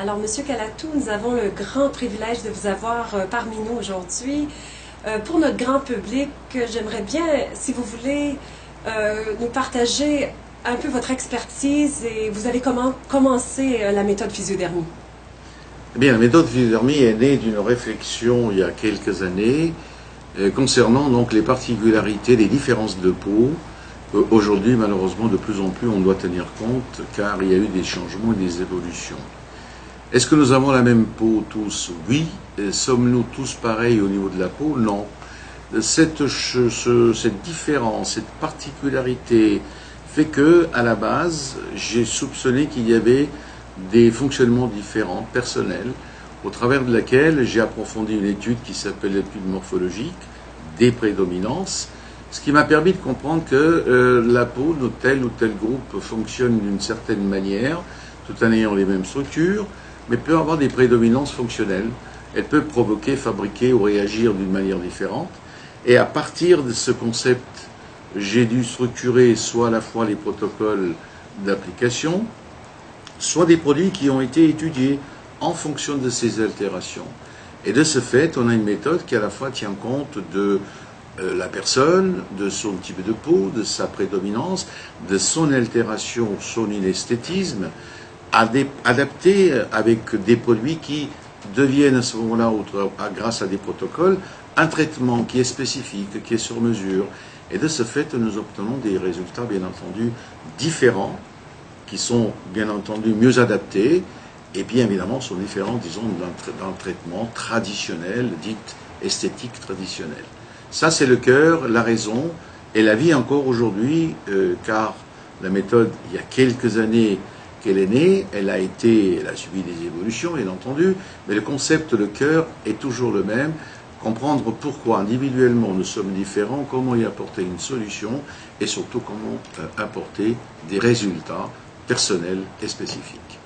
Alors, Monsieur Calatou, nous avons le grand privilège de vous avoir parmi nous aujourd'hui. Pour notre grand public, j'aimerais bien, si vous voulez, nous partager un peu votre expertise et vous avez commencé la méthode physiodermie. Eh bien, la méthode physiodermie est née d'une réflexion il y a quelques années concernant donc les particularités, les différences de peau. Aujourd'hui, malheureusement, de plus en plus, on doit tenir compte car il y a eu des changements et des évolutions. Est-ce que nous avons la même peau tous? Oui. Sommes-nous tous pareils au niveau de la peau? Non. Cette différence, cette particularité fait que, à la base, j'ai soupçonné qu'il y avait des fonctionnements différents, personnels, au travers de laquelle j'ai approfondi une étude qui s'appelle l'étude morphologique des prédominances, ce qui m'a permis de comprendre que la peau de tel ou tel groupe fonctionne d'une certaine manière, tout en ayant les mêmes structures, mais peut avoir des prédominances fonctionnelles. Elle peut provoquer, fabriquer ou réagir d'une manière différente. Et à partir de ce concept, j'ai dû structurer soit à la fois les protocoles d'application, soit des produits qui ont été étudiés en fonction de ces altérations. Et de ce fait, on a une méthode qui à la fois tient compte de la personne, de son type de peau, de sa prédominance, de son altération, son inesthétisme, adapté avec des produits qui deviennent à ce moment-là, grâce à des protocoles, un traitement qui est spécifique, qui est sur mesure. Et de ce fait, nous obtenons des résultats, bien entendu, différents, qui sont, bien entendu, mieux adaptés, et bien évidemment sont différents, disons, d'un traitement traditionnel, dit esthétique traditionnel. Ça, c'est le cœur, la raison, et la vie encore aujourd'hui, car la méthode, il y a quelques années qu'elle est née, elle a subi des évolutions, bien entendu, mais le concept, le cœur, est toujours le même. Comprendre pourquoi individuellement nous sommes différents, comment y apporter une solution, et surtout comment apporter des résultats personnels et spécifiques.